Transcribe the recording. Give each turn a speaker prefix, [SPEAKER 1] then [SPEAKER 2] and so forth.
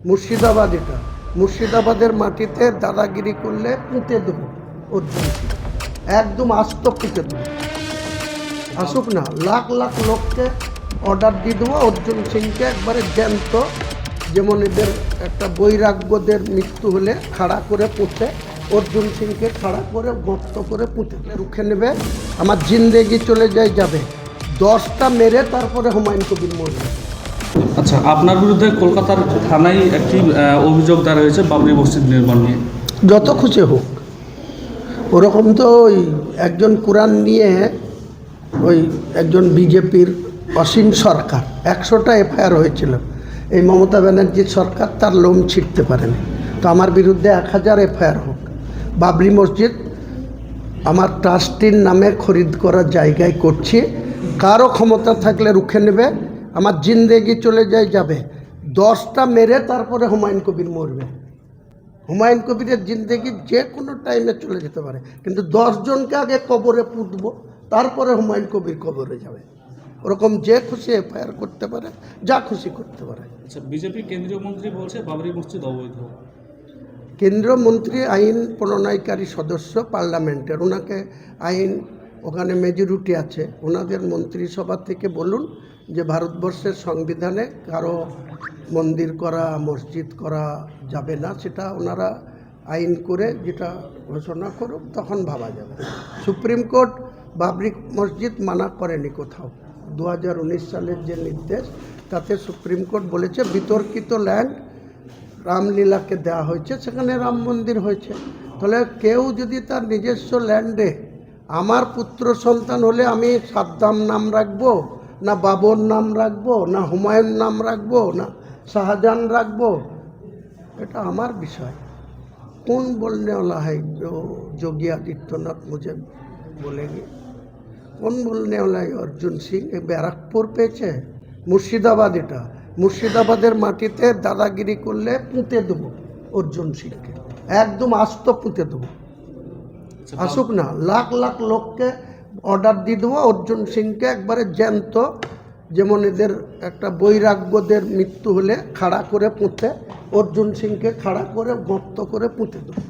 [SPEAKER 1] মুর্শিদাবাদ, এটা মুর্শিদাবাদের মাটিতে দাদাগিরি করলে পুঁতে দেবো অর্জুন সিং, একদম আস্ত পুঁতে দেবো। আসুক না, লাখ লাখ লোককে অর্ডার দিয়ে দেবো অর্জুন সিংকে একবারে জ্যান্ত, যেমন এদের একটা বৈরাগ্যদের মৃত্যু হলে খাড়া করে পুঁতে, অর্জুন সিংকে খাড়া করে গর্ত করে পুঁতে রুখে নেবে। আমার জিন্দেগি চলে যাবে 10টা মেরে তারপরে হুমায়ুন কবির মরবে।
[SPEAKER 2] আচ্ছা, আপনার বিরুদ্ধে কলকাতার থানায় একটি অভিযোগ দায়ের হয়েছে বাবরি মসজিদ নির্মাণ নিয়ে।
[SPEAKER 1] যত খুশি হোক, ওরকম তো ওই একজন কোরআন নিয়ে ওই একজন বিজেপির অসীম সরকার 100টা এফআইআর হয়েছিল, এই মমতা ব্যানার্জির সরকার তার লোম ছিঁড়তে পারেনি। তো আমার বিরুদ্ধে 1000 এফআইআর হোক। বাবরি মসজিদ আমার ট্রাস্টির নামে খরিদ করার জায়গায় করছি, কারো ক্ষমতা থাকলে রুখে নেবে। আমার জিন্দেগি চলে যাবে 10টা মেরে তারপরে হুমায়ুন কবির মরবে। হুমায়ুন কবিরের জিন্দেগি যে কোনো টাইমে চলে যেতে পারে, কিন্তু 10 জনকে আগে কবরে পুঁতবো, তারপরে হুমায়ুন কবির কবরে যাবে। ওরকম যে খুশি এফআইআর করতে পারে, যা খুশি করতে পারে।
[SPEAKER 2] আচ্ছা, বিজেপি কেন্দ্রীয় মন্ত্রী বলছে বাবরি মসজিদ অবৈধ।
[SPEAKER 1] কেন্দ্রীয় মন্ত্রী আইন প্রণয়নকারী সদস্য পার্লামেন্টের, ওনাকে আইন ওখানে মেজরিটি আছে, ওনাদের মন্ত্রিসভা থেকে বলুন যে ভারতবর্ষের সংবিধানে কারো মন্দির করা মসজিদ করা যাবে না, সেটা ওনারা আইন করে যেটা ঘোষণা করুক, তখন ভাবা যাবে। সুপ্রিম কোর্ট বাবরি মসজিদ মানা করেনি কোথাও। 2019 সালের যে নির্দেশ, তাতে সুপ্রিম কোর্ট বলেছে বিতর্কিত ল্যান্ড রামলীলাকে দেওয়া হয়েছে, সেখানে রাম মন্দির হয়েছে। তাহলে কেউ যদি তার নিজস্ব ল্যান্ডে, আমার পুত্র সন্তান হলে আমি সাদ্দাম নাম রাখবো না বাবর নাম রাখবো না হুমায়ুন নাম রাখবো না শাহজাহান রাখবো, এটা আমার বিষয়। कौन बोलने वाला है जो योगी आदित्यनाथ मुझे बोलेंगे? कौन बोलने वाला है अर्जुन सिंह? बैरकपुर पेचे मुर्शिदाबाद, এটা মুর্শিদাবাদের মাটিতে দাদাগিরি করলে পুঁতে দেবো অর্জুন সিংকে, একদম আস্ত পুঁতে দেবো। আসুক না, লাখ লাখ লোককে অর্ডার দিয়ে দেবো অর্জুন সিংকে একবারে জ্যান্ত, যেমন এদের একটা বৈরাগ্যদের মৃত্যু হলে খাড়া করে পুঁতে, অর্জুন সিংকে খাড়া করে গর্ত করে পুঁতে দেবো।